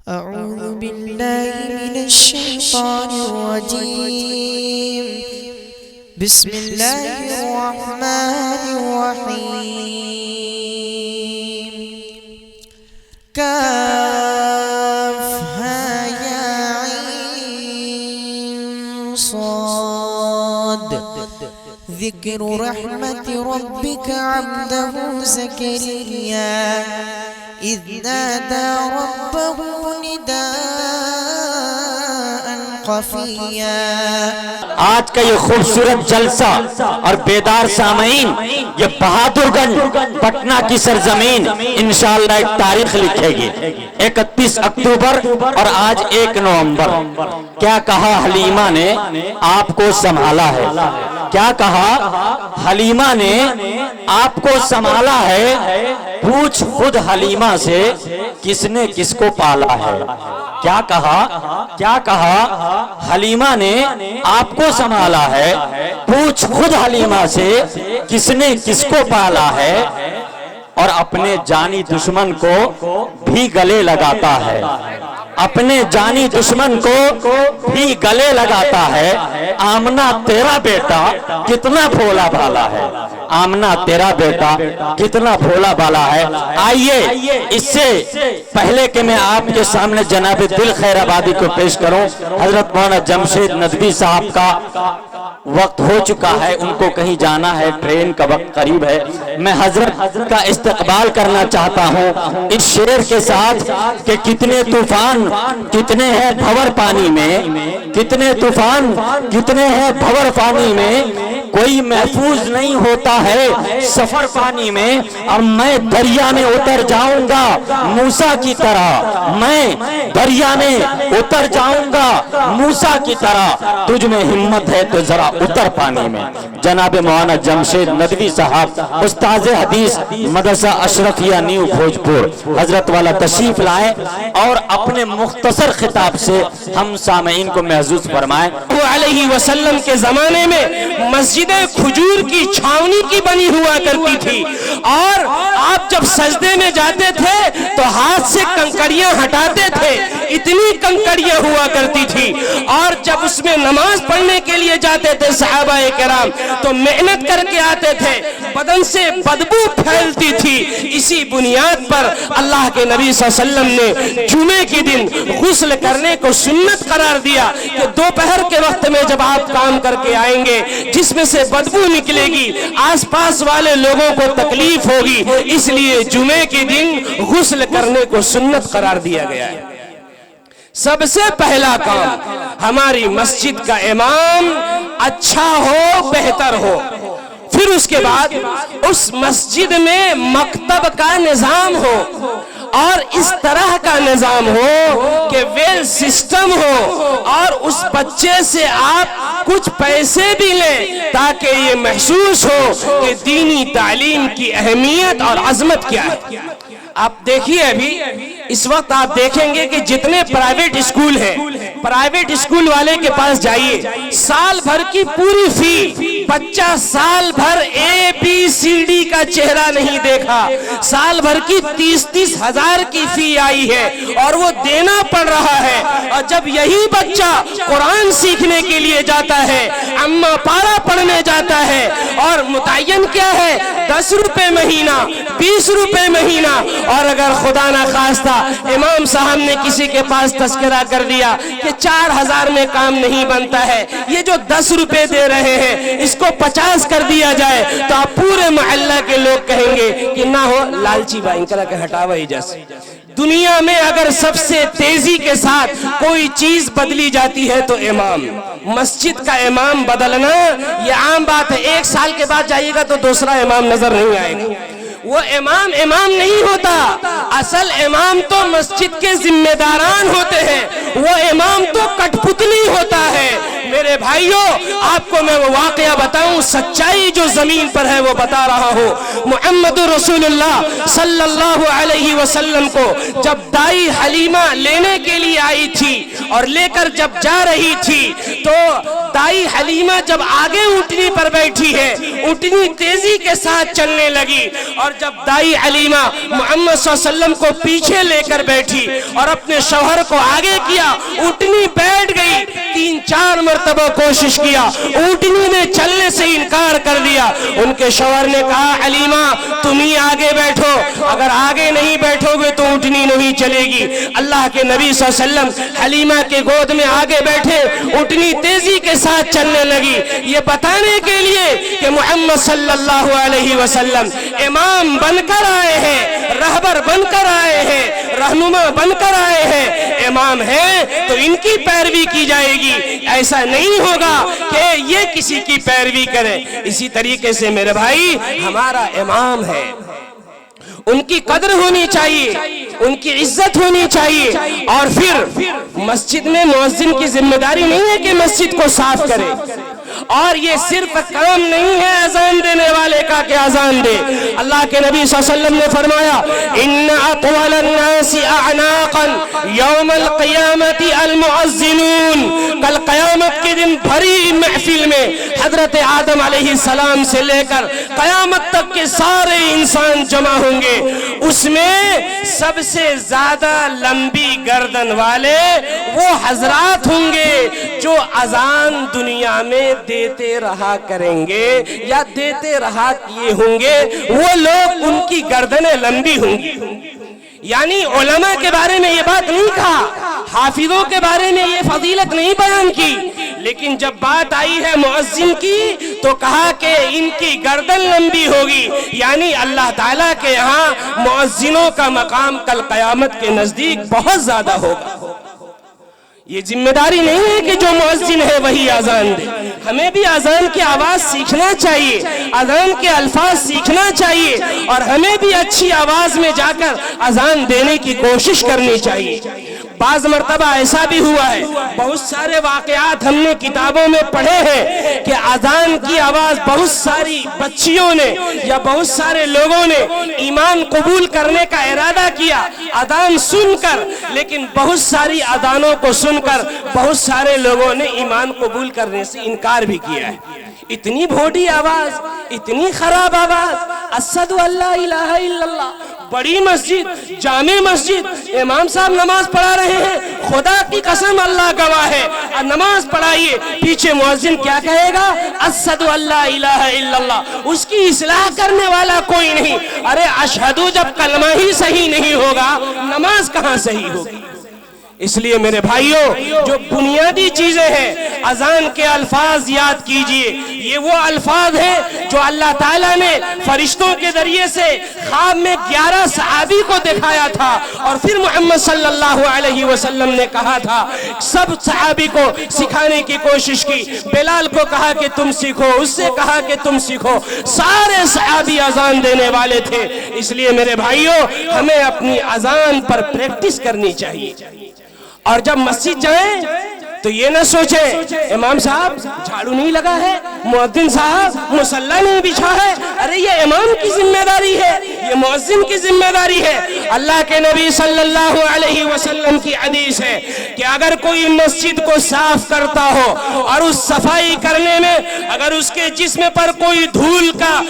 أعوذ بالله من الشيطان الرجيم. بسم الله الرحمن الرحيم. كافها يا عين صاد. ذكر رحمة ربك عبده زكريا إذ نادى ربه نداء خفيا. آج کا یہ خوبصورت جلسہ اور بیدار سامعین، یہ بہادر گنج پٹنہ کی سرزمین انشاءاللہ ایک تاریخ لکھے گی، 31 اکتوبر اور آج 1 نومبر. کیا کہا حلیمہ نے آپ کو سنبھالا ہے، کیا کہا حلیمہ نے آپ کو سنبھالا ہے. پوچھ خود حلیمہ سے کس نے کس کو پالا ہے. کیا کہا حلیمہ نے آپ کو سنبھالا ہے. پوچھ خود حلیمہ سے کس نے کس کو پالا ہے. اور اپنے جانی دشمن کو بھی گلے لگاتا ہے، اپنے جانی دشمن کو بھی گلے لگاتا ہے. آمنہ تیرا بیٹا کتنا بھولا بھالا ہے، آمنہ تیرا بیٹا کتنا بھولا بھالا ہے. آئیے اس سے پہلے کہ میں آپ کے سامنے جناب دل خیر آبادی کو پیش کروں، حضرت مولانا جمشید ندوی صاحب کا وقت ہو چکا ہے، ان کو کہیں جانا ہے، ٹرین کا وقت قریب ہے. میں حضرت کا استقبال کرنا چاہتا ہوں اس شعر کے ساتھ کہ کتنے طوفان کتنے ہیں بھور پانی میں، کتنے طوفان کتنے ہیں بھور پانی میں، کوئی محفوظ نہیں ہوتا ہے سفر پانی میں. اور میں دریا میں اتر جاؤں گا موسیٰ کی طرح، میں دریا میں اتر جاؤں گا موسیٰ کی طرح. تجھ میں ہمت ہے تو ذرا اتر پانی میں. جناب مولانا جمشید ندوی صاحب استاذ حدیث مدرسہ اشرفیہ نیو بھوجپور حضرت والا تشریف لائیں اور اپنے مختصر خطاب سے ہم سامعین کو محظوظ فرمائیں. وہ علیہ وسلم کے زمانے میں مسجدیں کھجور کی چھاونی کی بنی ہوا کرتی تھی، اور آپ جب سجدے میں جاتے تھے تو ہاتھ سے کنکڑیاں ہٹاتے تھے، اتنی کنکڑیاں ہوا کرتی تھی. اور جب اس میں نماز پڑھنے کے لیے جاتے تھے صحابہ کرام تو محنت کر کے آتے تھے، بدن سے بدبو پھیلتی تھی. اسی بنیاد پر اللہ کے نبی صلی اللہ علیہ وسلم نے جمعے کے دن غسل کرنے کو سنت قرار دیا کہ دوپہر کے وقت میں جب آپ کام کر کے آئیں گے جس میں سے بدبو نکلے گی، آس پاس والے لوگوں کو تکلیف ہوگی، اس لیے جمعے کے دن غسل کرنے کو سنت قرار دیا گیا ہے. سب سے پہلا کام ہماری مسجد کا امام اچھا ہو، بہتر ہو. پھر اس کے بعد اس مسجد میں مکتب کا نظام ہو، اور اس طرح کا نظام ہو کہ ویل سسٹم ہو، اور اس بچے سے آپ کچھ پیسے بھی لیں تاکہ یہ محسوس ہو کہ دینی تعلیم کی اہمیت اور عظمت کیا ہے. آپ دیکھیے ابھی اس وقت آپ دیکھیں گے کہ جتنے پرائیویٹ اسکول ہیں، پرائیویٹ اسکول والے کے پاس جائیے، سال بھر کی پوری فی، بچہ سال بھر ABCD کا چہرہ نہیں دیکھا، سال بھر کی 30 ہزار کی فی آئی ہے اور وہ دینا پڑ رہا ہے. اور جب یہی بچہ قرآن سیکھنے کے لیے جاتا ہے، اما پارا پڑھنے جاتا ہے، اور متعین کیا ہے 10 روپے مہینہ، 20 روپے مہینہ، اور اگر خدا نہ خواستہ امام صاحب نے کسی کے پاس تذکرہ کر دیا کہ 4000 میں کام نہیں بنتا ہے، یہ جو 10 روپے دے رہے ہیں اس کو 50 کر دیا جائے، تو آپ پورے محلہ کے لوگ کہیں گے کہ نہ ہو لالچی بھائی انکرہ کے ہٹاوا ہی جیسے. دنیا میں اگر سب سے تیزی کے ساتھ کوئی چیز بدلی جاتی ہے تو امام، مسجد کا امام بدلنا یہ عام بات ہے. 1 سال کے بعد جائیے گا تو دوسرا امام نظر نہیں آئے گا. وہ امام نہیں ہوتا، اصل امام تو مسجد کے ذمہ داران ہوتے ہیں، وہ امام تو کٹ پتلی ہوتا ہے. میرے میرے بھائیوں آپ کو میں وہ واقعہ بتاؤں، سچائی جو زمین پر ہے وہ بتا رہا ہوں۔ محمد رسول اللہ صلی اللہ علیہ وسلم کو جب دائی حلیمہ لینے کے لیے آئی تھی اور لے کر جب جا رہی تھی تو دائی حلیمہ جب آگے اونٹنی پر بیٹھی ہے، اونٹنی تیزی کے ساتھ چلنے لگی، اور جب دائی حلیمہ محمد صلی اللہ علیہ وسلم کو پیچھے لے کر بیٹھی اور اپنے شوہر کو آگے کیا، اونٹنی بیٹھ گئی۔ 3-4 مرتبہ کوشش کیا، اونٹنی نے چلنے سے انکار کر دیا۔ ان کے شوہر نے کہا حلیمہ تم ہی آگے بیٹھو، اگر آگے نہیں بیٹھو گے تو اونٹنی نہیں چلے گی۔ اللہ کے نبی صلی اللہ علیہ وسلم حلیمہ کے گود میں آگے بیٹھے، اونٹنی تیزی کے ساتھ چلنے لگی، یہ بتانے کے لیے کہ محمد صلی اللہ علیہ وسلم امام بن کر آئے ہیں، رہبر بن کر آئے ہیں، رہنما بن کر آئے ہیں، امام ہیں تو ان کی پیروی کی جائے گی، ایسا نہیں ہوگا کہ یہ کسی کی پیروی کرے۔ اسی طریقے سے میرے بھائی ہمارا امام ہے، ان کی قدر ہونی چاہیے، ان کی عزت ہونی چاہیے۔ اور پھر مسجد میں مؤذن کی ذمہ داری نہیں ہے کہ مسجد کو صاف کرے، اور یہ صرف کام نہیں ہے اذان دینے والے کا کہ اذان دے۔ اللہ کے نبی صلی اللہ علیہ وسلم نے فرمایا ان اطول الناس اعناقا یوم القیامت المؤذنون، کل قیامت کے دن بھری محفل میں حضرت آدم علیہ السلام سے لے کر قیامت تک کے سارے انسان جمع ہوں گے، اس میں سب سے زیادہ لمبی گردن والے وہ حضرات ہوں گے جو اذان دنیا میں دیتے رہا کریں گے یا دیتے رہا کیے ہوں گے، وہ لوگ ان کی گردنیں لمبی ہوں گی۔ یعنی علماء کے بارے میں یہ بات نہیں کہا، حافظوں کے بارے میں یہ فضیلت نہیں بیان کی، لیکن جب بات آئی ہے مؤذن کی تو کہا کہ ان کی گردن لمبی ہوگی، یعنی اللہ تعالیٰ کے یہاں مؤذنوں کا مقام کل قیامت کے نزدیک بہت زیادہ ہوگا۔ یہ ذمہ داری نہیں ہے کہ جو مؤذن ہے وہی اذان دے، ہمیں بھی اذان کی آواز سیکھنا چاہیے، اذان کے الفاظ سیکھنا چاہیے، اور ہمیں بھی اچھی آواز میں جا کر اذان دینے کی کوشش کرنی چاہیے۔ بعض مرتبہ ایسا بھی ہوا ہے، بہت سارے واقعات ہم نے کتابوں میں پڑھے ہیں کہ اذان کی آواز بہت ساری بچیوں نے یا بہت سارے لوگوں نے ایمان قبول کرنے کا ارادہ کیا اذان سن کر، لیکن بہت ساری اذانوں کو سن کر بہت سارے لوگوں نے ایمان قبول کرنے سے انکار بھی کیا ہے۔ اتنی بھوڈی آواز، اتنی خراب آواز، اشہد ان لا الہ الا اللہ، بڑی مسجد، جامع مسجد، امام صاحب نماز پڑھا رہے ہیں، خدا کی قسم اللہ گواہ ہے، نماز پڑھائیے، پیچھے مؤذن کیا کہے گا؟ اشہد ان لا الہ الا اللہ، اس کی اصلاح کرنے والا کوئی نہیں۔ ارے اشہدو جب کلمہ ہی صحیح نہیں ہوگا نماز کہاں صحیح ہوگی؟ اس لیے میرے بھائیوں جو بنیادی چیزیں ہیں، اذان کے الفاظ یاد کیجئے، یہ وہ الفاظ ہیں جو اللہ تعالیٰ نے فرشتوں کے ذریعے سے خواب میں 11 صحابی کو دکھایا تھا، اور پھر محمد صلی اللہ علیہ وسلم نے کہا تھا، سب صحابی کو سکھانے کی کوشش کی، بلال کو کہا کہ تم سیکھو، اس سے کہا کہ تم سیکھو، سارے صحابی اذان دینے والے تھے۔ اس لیے میرے بھائیوں ہمیں اپنی اذان پر پریکٹس کرنی چاہیے، اور جب مسجد جائیں تو یہ نہ سوچیں امام صاحب جھاڑو نہیں لگا ہے، مؤذن صاحب مصلی نہیں بچھا ہے، ارے یہ امام کی ذمہ داری ہے، یہ مؤذن کی ذمہ داری ہے۔ اللہ کے نبی صلی اللہ علیہ وسلم کی حدیث ہے کہ اگر کوئی مسجد کو صاف کرتا ہو اور اس صفائی کرنے میں اگر اس کے جسم پر کوئی دھول کا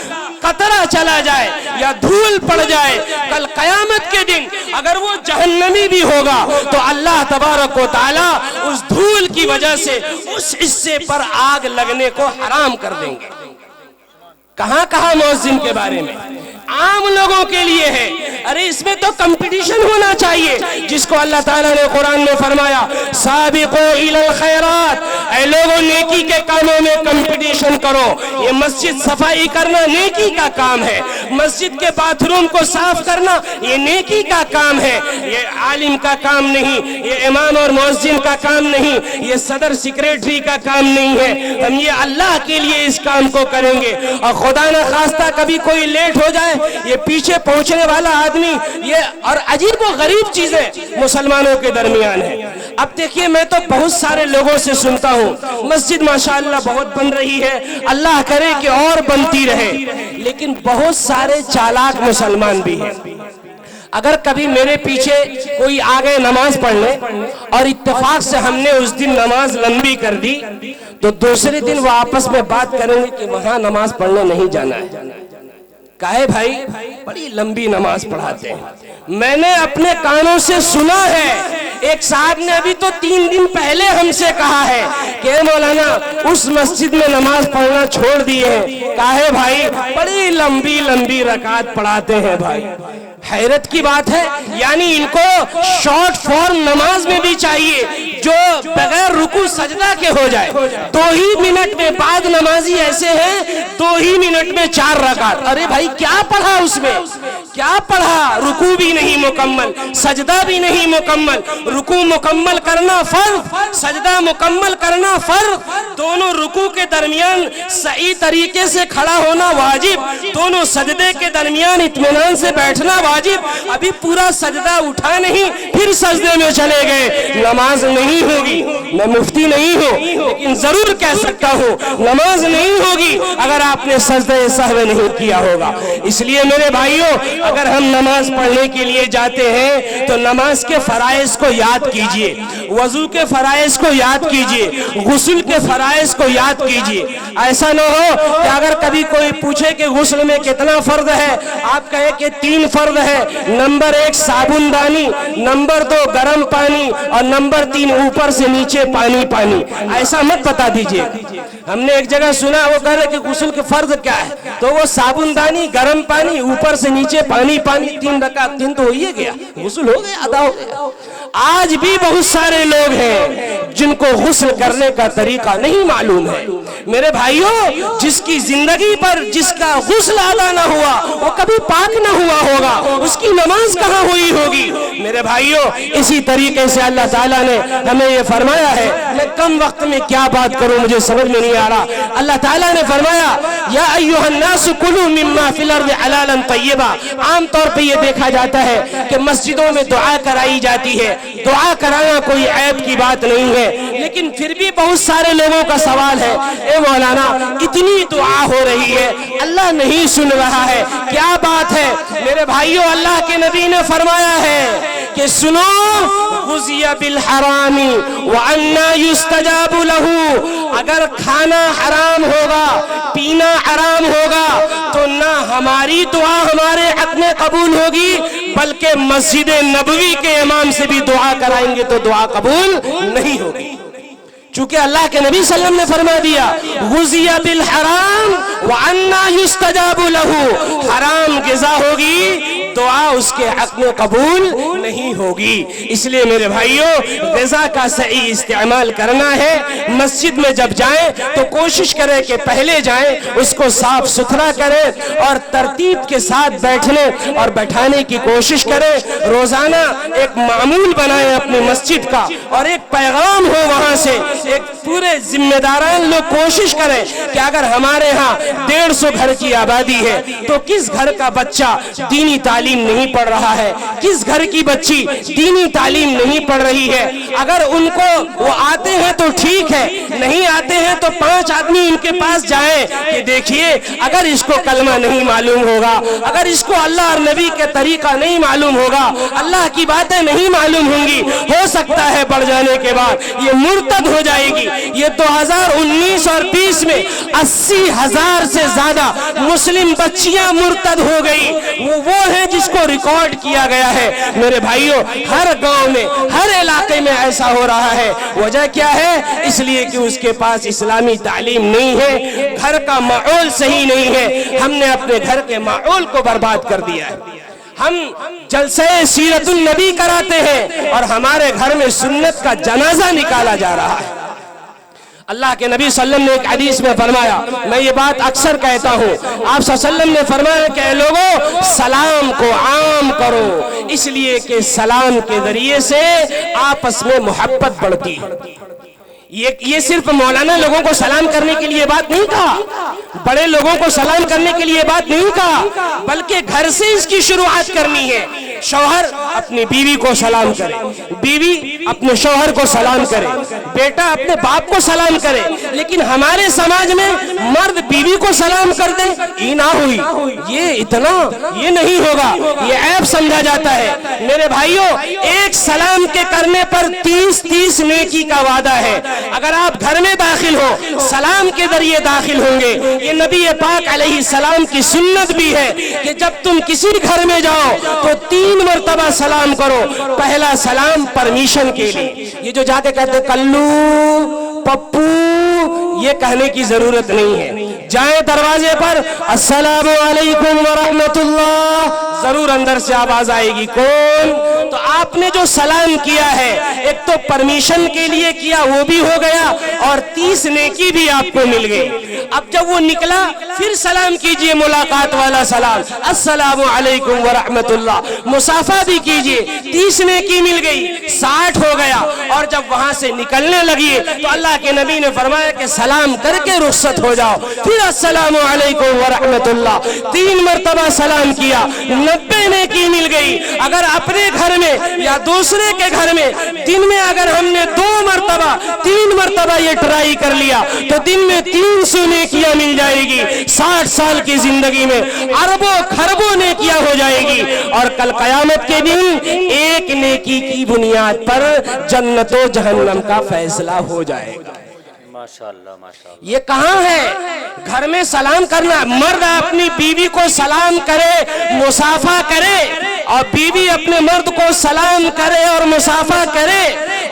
قطرہ چلا جائے یا دھول پڑ جائے، کل قیامت کے دن اگر وہ جہنمی بھی ہوگا تو اللہ تبارک و تعالی اس دھول کی وجہ سے اس حصے پر آگ لگنے کو حرام کر دیں گے۔ کہاں کہا مؤذن کے بارے میں؟ عام لوگوں کے لیے ہے۔ ارے اس میں تو کمپٹیشن ہونا چاہیے، جس کو اللہ تعالیٰ نے قرآن میں فرمایا سابقوا الی الخیرات، اے لوگوں نیکی کے کاموں میں کمپٹیشن کرو۔ یہ مسجد صفائی کرنا نیکی کا کام ہے، مسجد کے باتھ روم کو صاف کرنا یہ نیکی کا کام ہے، یہ عالم کا کام نہیں، یہ امام اور مؤذن کا کام نہیں، یہ صدر سیکریٹری کا کام نہیں ہے، ہم یہ اللہ کے لیے اس کام کو کریں گے۔ اور خدا نہ خواستہ کبھی کوئی لیٹ ہو جائے، یہ پیچھے پہنچنے والا آدمی، یہ اور عجیب و غریب چیزیں مسلمانوں کے درمیان ہے۔ اب دیکھیے میں تو بہت سارے لوگوں سے سنتا ہوں مسجد ماشاءاللہ بہت بن رہی ہے، اللہ کرے کہ اور بنتی رہے، لیکن بہت سارے چالاک مسلمان بھی ہیں۔ اگر کبھی میرے پیچھے کوئی آگے نماز پڑھنے اور اتفاق سے ہم نے اس دن نماز لمبی کر دی تو دوسرے دن وہ آپس میں بات کریں گے کہ وہاں نماز پڑھنے نہیں جانا ہے۔ کہے بھائی بڑی لمبی نماز پڑھاتے ہیں، میں نے اپنے کانوں سے سنا ہے، ایک صاحب نے ابھی تو 3 دن پہلے ہم سے کہا ہے کہ مولانا اس مسجد میں نماز پڑھنا چھوڑ دیے ہیں، کہے بھائی بڑی لمبی لمبی رکعت پڑھاتے ہیں۔ بھائی حیرت کی بات ہے، یعنی ان کو شارٹ فارم نماز میں بھی چاہیے جو بغیر رکوع سجدہ کے ہو جائے۔ 2 ہی منٹ میں بعد نمازی ایسے ہیں 2 ہی منٹ میں 4 رکعت۔ ارے بھائی کیا پڑھا اس میں، کیا پڑھا؟ رکوع بھی نہیں مکمل، سجدہ بھی نہیں مکمل، رکوع مکمل کرنا فرض، سجدہ مکمل کرنا فرض، دونوں رکوع کے درمیان صحیح طریقے سے کھڑا ہونا واجب، دونوں سجدے کے درمیان اطمینان سے بیٹھنا واجب۔ ابھی پورا سجدہ اٹھا نہیں پھر سجدے میں چلے گئے، نماز نہیں ہوگی۔ میں مفتی نہیں ہوں لیکن ضرور کہہ سکتا ہوں نماز نہیں ہوگی اگر آپ نے سجدہ سہو نہیں کیا ہوگا۔ اس لیے میرے بھائیوں اگر ہم نماز پڑھنے کے لیے جاتے ہیں تو نماز کے فرائض کو یاد کیجئے، وضو کے فرائض کو یاد کیجئے، غسل کے فرائض کو یاد کیجئے۔ ایسا نہ ہو کہ اگر کبھی کوئی پوچھے کہ غسل میں کتنا فرض ہے، آپ کہیں کہ 3 فرض ہے، نمبر 1 صابن دانی، نمبر 2 گرم پانی، اور نمبر 3 اوپر سے نیچے پانی پانی۔ ایسا مت بتا دیجئے۔ ہم نے ایک جگہ سنا وہ کہہ رہے کہ غسل کے فرض کیا ہے، تو وہ صابن دانی، گرم پانی، اوپر سے نیچے پانی پانی، 3 رکعت، 3 تو ہو ہی گیا، غسل ہو گیا، ادا ہو گیا۔ آج بھی بہت سارے لوگ ہیں جن کو غسل کرنے کا طریقہ نہیں معلوم ہے۔ میرے بھائیوں جس کی زندگی پر جس کا غسل ادا نہ ہوا وہ کبھی پاک نہ ہوا ہوگا، اس کی نماز کہاں ہوئی ہوگی؟ میرے بھائیوں اسی طریقے سے اللہ تعالیٰ نے ہمیں یہ فرمایا ہے، میں کم وقت میں کیا بات کروں مجھے سمجھ میں نہیں آ رہا۔ اللہ تعالیٰ نے فرمایا یا ایھا الناس کلوا مما فی الارض حلالا طیبا۔ عام طور پہ یہ دیکھا جاتا ہے کہ مسجدوں میں دعا کرائی جاتی ہے، دعا کرانا کوئی عیب کی بات نہیں ہے، لیکن پھر بھی بہت سارے لوگوں کا سوال ہے اے مولانا اتنی دعا ہو رہی ہے اللہ نہیں سن رہا ہے، کیا بات ہے؟ میرے بھائیوں اللہ کے نبی نے فرمایا ہے کہ سنو غزی بالحرام وَأَنَّا يُسْتَجَابُ لَهُ، اگر کھانا حرام ہوگا، پینا حرام ہوگا تو نہ ہماری دعا ہمارے حق میں قبول ہوگی بلکہ مسجد نبوی کے امام سے بھی دعا کرائیں گے تو دعا قبول نہیں ہوگی، چونکہ اللہ کے نبی صلی اللہ علیہ وسلم نے فرما دیا غزی بالحرام وَأَنَّا يُسْتَجَابُ لَهُ، حرام غذا ہوگی دعا اس کے حق میں قبول نہیں ہوگی۔ اس لیے میرے بھائیوں غذا کا صحیح استعمال کرنا ہے۔ مسجد میں جب جائیں تو کوشش کریں کہ پہلے جائیں اس کو صاف ستھرا کریں اور ترتیب کے ساتھ بیٹھنے اور بیٹھانے کی کوشش کریں۔ روزانہ ایک معمول بنائیں اپنی مسجد کا اور ایک پیغام ہو وہاں سے، ایک پورے ذمہ داران لوگ کوشش کریں کہ اگر ہمارے ہاں 150 گھر کی آبادی ہے تو کس گھر کا بچہ دینی تعلیم نہیں پڑھ رہا ہے، کس گھر کی بچی دینی تعلیم نہیں پڑھ رہی ہے۔ اگر ان کو وہ آتے ہیں تو ٹھیک ہے، نہیں آتے ہیں تو 5 آدمی ان کے پاس جائیں کہ دیکھیے اگر اس کو کلمہ نہیں معلوم ہوگا، اگر اس کو اللہ اور نبی کے طریقہ نہیں معلوم ہوگا، اللہ کی باتیں نہیں معلوم ہوں گی، ہو سکتا ہے بڑھ جانے کے بعد یہ مرتد ہو جائے گی۔ یہ 2019 اور 20 میں 80,000 سے زیادہ مسلم بچیاں مرتد ہو گئی، وہ ہیں جس کو ریکارڈ کیا گیا ہے۔ میرے بھائیوں ہر گاؤں میں ہر علاقے میں ایسا ہو رہا ہے، وجہ کیا ہے؟ اس لیے کہ اس کے پاس اسلامی تعلیم نہیں ہے، گھر کا ماحول صحیح نہیں ہے، ہم نے اپنے گھر کے ماحول کو برباد کر دیا ہے۔ ہم جلسے سیرت النبی کراتے ہیں اور ہمارے گھر میں سنت کا جنازہ نکالا جا رہا ہے۔ اللہ کے نبی صلی اللہ علیہ وسلم نے ایک حدیث میں فرمایا، میں یہ بات اکثر کہتا ہوں، آپ صلی اللہ علیہ وسلم نے فرمایا کہ اے لوگوں سلام کو عام کرو، اس لیے کہ سلام کے ذریعے سے آپس میں محبت بڑھتی ہے۔ یہ صرف مولانا لوگوں کو سلام کرنے کے لیے بات نہیں کہا، بڑے لوگوں کو سلام کرنے کے لیے بات نہیں کہا، بلکہ گھر سے اس کی شروعات کرنی ہے۔ شوہر اپنی بیوی کو سلام کرے، بیوی اپنے شوہر کو سلام کرے، بیٹا اپنے باپ کو سلام کرے، لیکن ہمارے سماج میں مرد بیوی کو سلام کر دے، یہ نہ ہوئی، یہ نہیں ہوگا، یہ عیب سمجھا جاتا ہے۔ میرے بھائیوں، ایک سلام کے کرنے پر 30 نیکی کا وعدہ ہے۔ اگر آپ گھر میں داخل ہو، سلام کے ذریعے داخل ہوں گے۔ یہ نبی پاک علیہ السلام کی سنت بھی ہے کہ جب تم کسی گھر میں جاؤ تو 3 مرتبہ سلام کرو۔ پہلا سلام پرمیشن کے لیے، یہ جو جا کے کہتے کلو پپو، یہ کہنے کی ضرورت نہیں ہے۔ جائیں دروازے پر السلام علیکم ورحمت اللہ، ضرور اندر سے آواز آئے گی کون؟ تو آپ نے جو سلام کیا ہے، ایک تو پرمیشن کے لیے کیا، وہ بھی ہو گیا، اور 30 نیکی بھی آپ کو مل گئی۔ اب جب وہ نکلا پھر سلام کیجئے، ملاقات والا سلام، السلام علیکم ورحمت اللہ، مصافحہ بھی کیجئے، 30 نیکی مل گئی، 60 ہو گیا۔ اور جب وہاں سے نکلنے لگی تو اللہ کے نبی نے فرمایا کہ سلام کر کے رخصت ہو جاؤ، پھر السلام علیکم ورحمت اللہ، 3 مرتبہ سلام کیا، 90 نیکی مل گئی۔ اگر اپنے گھر میں یا دوسرے کے گھر میں دن میں اگر ہم نے 2 مرتبہ 3 مرتبہ یہ ٹرائی کر لیا تو دن میں 300 نیکیاں مل جائے گی۔ 60 سال کی زندگی میں اربوں خربوں نیکیاں ہو جائے گی، اور کل قیامت کے دن ایک نیکی کی بنیاد پر جنت و جہنم کا فیصلہ ہو جائے گا۔ ماشاءاللہ ماشاءاللہ۔ یہ کہاں ہے؟ گھر میں سلام کرنا، مرد اپنی بیوی کو سلام کرے، مصافحہ کرے، اور بیوی اپنے مرد کو سلام کرے اور مصافحہ کرے،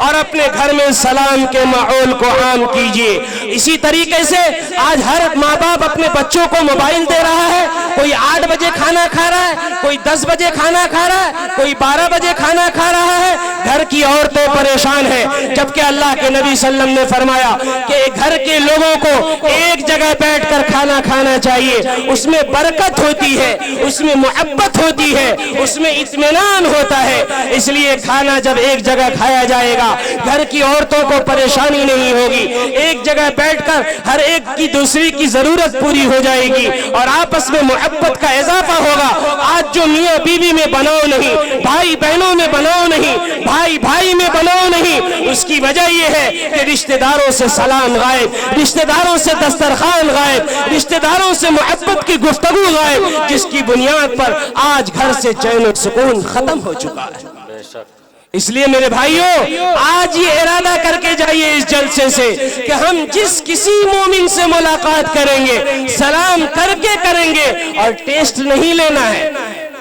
اور اپنے گھر میں سلام کے ماحول کو عام کیجئے۔ اسی طریقے سے آج ہر ماں باپ اپنے بچوں کو موبائل دے رہا ہے، کوئی 8 بجے کھانا کھا رہا ہے، کوئی 10 بجے کھانا کھا رہا ہے، کوئی 12 بجے کھانا کھا رہا ہے، گھر کی عورتیں پریشان ہیں، جبکہ اللہ کے نبی صلی اللہ علیہ وسلم نے فرمایا کہ گھر کے لوگوں کو ایک جگہ بیٹھ کر کھانا کھانا چاہیے، اس میں برکت ہوتی ہے، اس میں محبت ہوتی ہے، اس میں اطمینان ہوتا ہے۔ اس لیے کھانا جب ایک جگہ کھایا جائے گا، گھر کی عورتوں کو پریشانی نہیں ہوگی، ایک جگہ بیٹھ کر ہر ایک کی دوسری کی ضرورت پوری ہو جائے گی، اور آپس میں محبت کا اضافہ ہوگا۔ آج جو میاں بیوی میں بناؤ نہیں، بھائی بہنوں میں بناؤ نہیں، بھائی بھائی میں بناؤ نہیں، اس کی وجہ یہ ہے کہ رشتہ داروں سے سلام غائب، رشتہ داروں سے دسترخوان غائب، رشتہ داروں سے محبت کی گفتگو غائب، جس کی بنیاد پر آج گھر سے چین و سکون ختم ہو چکا ہے۔ بے شک۔ اس لیے میرے بھائیوں، آج یہ ارادہ کر کے جائیے اس جلسے سے کہ ہم جس کسی مومن سے ملاقات کریں گے سلام کر کے کریں گے، اور ٹیسٹ نہیں لینا ہے۔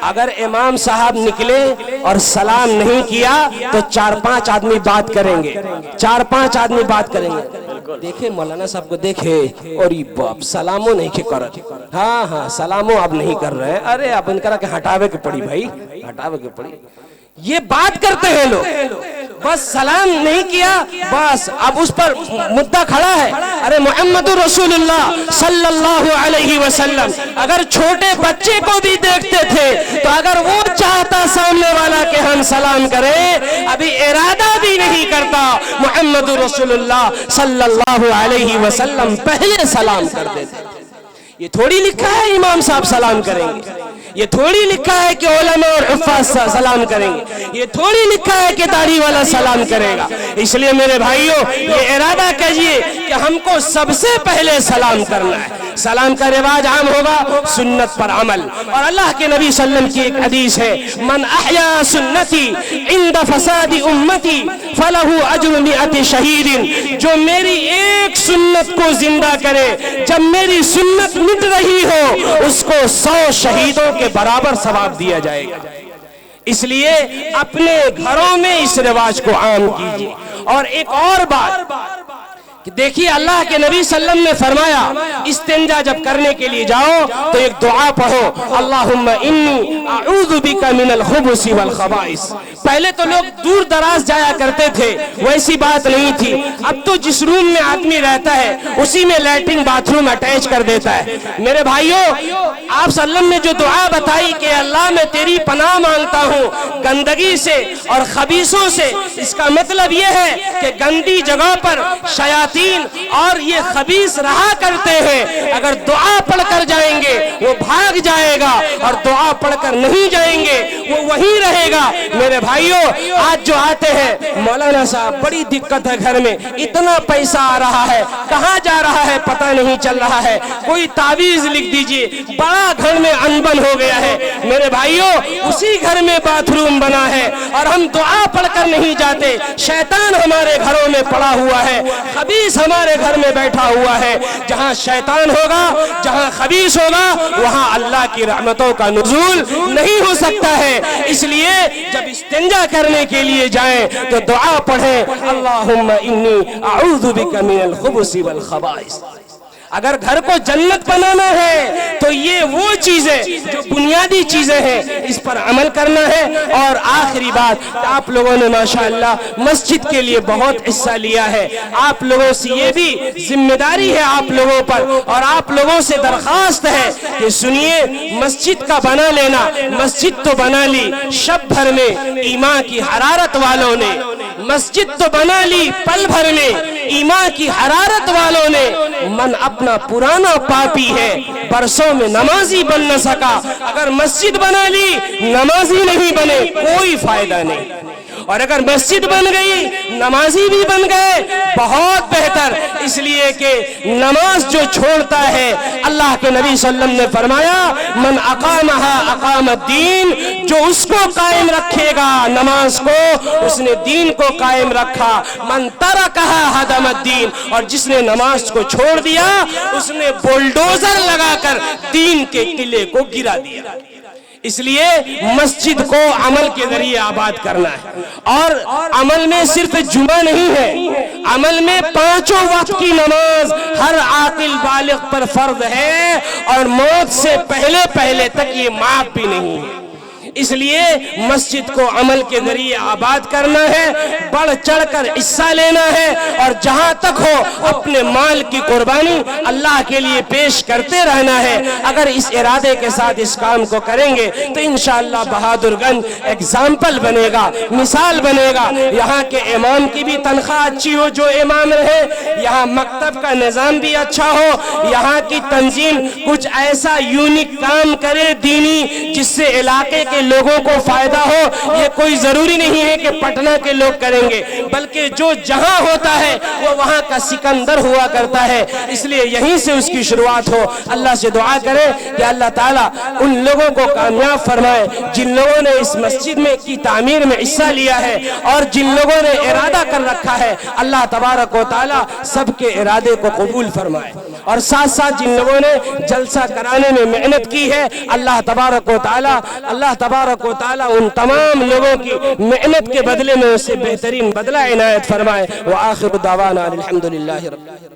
اگر امام صاحب نکلے اور سلام نہیں کیا تو 4-5 آدمی بات کریں گے، 4-5 آدمی بات کریں گے۔ دیکھیں مولانا صاحب کو، دیکھے اور یہ باپ سلاموں نہیں کے کر، ہاں سلاموں اب نہیں کر رہے ہیں، ارے اب ان کرا کہ ہٹاوے کے پڑی بھائی، ہٹاوے کے پڑی، یہ بات کرتے ہیں لوگ، بس سلام نہیں کیا، بس اب اس پر مدعا کھڑا ہے۔ ارے محمد رسول اللہ صلی اللہ علیہ وسلم اگر چھوٹے بچے کو بھی دیکھتے تھے تو اگر وہ چاہتا سامنے والا کہ ہم سلام کریں، ابھی ارادہ بھی نہیں کرتا، محمد رسول اللہ صلی اللہ علیہ وسلم پہلے سلام کر دیتے تھے۔ یہ تھوڑی لکھا ہے امام صاحب سلام کریں گے، یہ تھوڑی لکھا ہے کہ علماء اور حفاظ سلام کریں گے، یہ تھوڑی لکھا ہے کہ داڑھی والا سلام کرے گا۔ اس لیے میرے بھائیوں، یہ ارادہ کیجئے کہ ہم کو سب سے پہلے سلام کرنا ہے۔ سلام کا رواج عام ہوگا، سنت پر عمل۔ اور اللہ کے نبی صلی اللہ علیہ وسلم کی ایک حدیث ہے، من احیا سنتی عند فساد امتی فلہ اجر 100 شہید، جو میری ایک سنت کو زندہ کرے جب میری سنت مٹ رہی ہو، اس کو 100 شہیدوں کے برابر ثواب دیا جائے گا۔ اس لیے اپنے گھروں میں اس رواج کو عام کیجیے۔ اور ایک اور بات کہ دیکھیے اللہ کے نبی صلی اللہ علیہ وسلم نے فرمایا استنجا جب کرنے کے لیے جاؤ تو ایک دعا پڑھو، اللہم انی اعوذ بک من الخبث والخبائث۔ پہلے تو لوگ دور دراز جایا کرتے تھے، ویسی بات نہیں تھی، اب تو جس روم میں آدمی رہتا ہے اسی میں لیٹرنگ باتھ روم اٹیچ کر دیتا ہے۔ میرے بھائیوں، آپ صلی اللہ علیہ وسلم نے جو دعا بتائی کہ اللہ میں تیری پناہ مانگتا ہوں گندگی سے اور خبیثوں سے، اس کا مطلب یہ ہے کہ گندی جگہ پر شیاطین اور یہ خبیث رہا کرتے ہیں، اگر دعا پڑھ کر جائیں گے وہ بھاگ جائے گا، اور دعا پڑھ کر نہیں جائیں گے وہ وہیں رہے گا۔ میرے بھائیوں، آج جو آتے ہیں مولانا صاحب بڑی دقت ہے گھر میں، اتنا پیسہ آ رہا ہے کہاں جا رہا ہے پتہ نہیں چل رہا ہے، کوئی تعویذ لکھ دیجئے، بڑا گھر میں انبن ہو گیا ہے۔ میرے بھائیوں، اسی گھر میں باتھ روم بنا ہے اور ہم دعا پڑھ کر نہیں جاتے، شیطان ہمارے گھروں میں پڑا ہوا ہے، خبیث ہمارے گھر میں بیٹھا ہوا ہے۔ جہاں شیطان ہوگا، جہاں خبیث ہوگا، وہاں اللہ کی رحمتوں کا نزول نہیں ہو سکتا ہے۔ اس لیے جب استنجا کرنے کے لیے جائیں تو دعا پڑھیں، اللہم انی اعوذ بک من الخبث والخبائث۔ اگر گھر کو جنت بنانا ہے تو یہ وہ چیزیں جو بنیادی چیزیں ہیں اس پر عمل کرنا ہے۔ اور آخری بات، آپ لوگوں نے ماشاءاللہ مسجد کے لیے بہت حصہ لیا ہے، آپ لوگوں سے یہ بھی ذمہ داری ہے آپ لوگوں پر، اور آپ لوگوں سے درخواست ہے کہ سنیے، مسجد کا بنا لینا، مسجد تو بنا لی شب بھر میں ایمان کی حرارت والوں نے، مسجد تو بنا لی پل بھر میں ایمان کی حرارت والوں نے، من اپنا پرانا پاپی ہے برسوں میں نمازی بن نہ سکا، اگر مسجد بنا لی نمازی نہیں بنے کوئی فائدہ نہیں، اور اگر مسجد بن گئی نمازی بھی بن گئے بہت بہتر، اس لیے کہ نماز جو چھوڑتا ہے، اللہ کے نبی صلی اللہ علیہ وسلم نے فرمایا من اقامہا اقام الدین، جو اس کو قائم رکھے گا نماز کو، اس نے دین کو قائم رکھا، من ترکہا ہدم الدین، اور جس نے نماز کو چھوڑ دیا اس نے بلڈوزر لگا کر دین کے قلعے کو گرا دیا۔ اس لیے مسجد کو عمل کے ذریعے آباد کرنا ہے، اور عمل میں صرف جمعہ نہیں ہے، عمل میں پانچوں وقت کی نماز ہر عاقل بالغ پر فرض ہے، اور موت سے پہلے تک یہ معاف بھی نہیں ہے۔ اس لیے مسجد کو عمل کے ذریعے آباد کرنا ہے، بڑھ چڑھ کر حصہ لینا ہے، اور جہاں تک ہو اپنے مال کی قربانی اللہ کے لیے پیش کرتے رہنا ہے۔ اگر اس ارادے کے ساتھ اس کام کو کریں گے تو انشاءاللہ بہادر گنج ایگزامپل بنے گا، مثال بنے گا۔ یہاں کے امام کی بھی تنخواہ اچھی ہو جو امام رہے، یہاں مکتب کا نظام بھی اچھا ہو، یہاں کی تنظیم کچھ ایسا یونیک کام کرے دینی جس سے علاقے کے لوگوں کو فائدہ ہو۔ یہ کوئی ضروری نہیں ہے کہ پٹنہ کے لوگ کریں گے، بلکہ جو جہاں ہوتا ہے وہ وہاں کا سکندر ہوا کرتا ہے، اس لیے یہیں سے اس کی شروعات ہو۔ اللہ سے دعا کریں کہ اللہ تعالیٰ ان لوگوں کو کامیاب فرمائے جن لوگوں نے اس مسجد میں کی تعمیر میں حصہ لیا ہے، اور جن لوگوں نے ارادہ کر رکھا ہے، اللہ تبارک و تعالیٰ سب کے ارادے کو قبول فرمائے، اور ساتھ ساتھ جن لوگوں نے جلسہ کرانے میں محنت کی ہے، اللہ تبارک و تعالیٰ ان تمام لوگوں کی محنت کے بدلے میں اسے بہترین بدلہ عنایت فرمائے۔ وآخر دعوانا الحمدللہ رب العالمین۔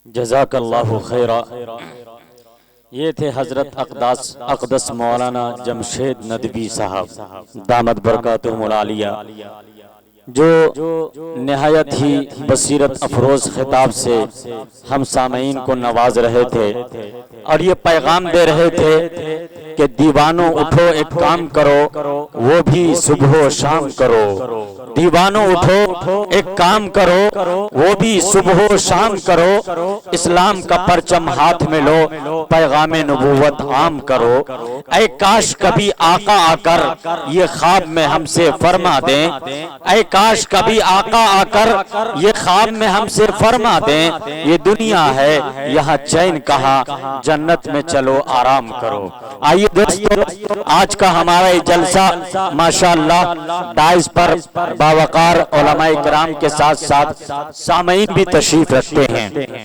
جزاک اللہ خیرہ۔ یہ تھے حضرت اقدس مولانا جمشید ندوی صاحب دامت برکاتہم العالیہ، جو نہایت ہی بصیرت افروز خطاب سے ہم سامعین کو نواز رہے تھے، اور یہ پیغام دے رہے تھے کہ دیوانوں اٹھو ایک کام کرو، وہ بھی صبح و شام کرو، دیوانوں اٹھو ایک کام کرو، وہ بھی صبح و شام کرو، اسلام کا پرچم ہاتھ میں لو، پیغام نبوت عام کرو۔ اے کاش کبھی آقا آ کر یہ خواب میں ہم سے فرما دیں، اے کاش کبھی آقا آ کر یہ خواب میں ہم سے فرما دیں، یہ دنیا ہے یہاں چین کہاں، جنت میں چلو آرام کرو۔ آئیے دوستو، آج کا ہمارا یہ جلسہ ماشاءاللہ دائز پر باوقار علماء کرام کے ساتھ ساتھ سامعین بھی تشریف رکھتے ہیں۔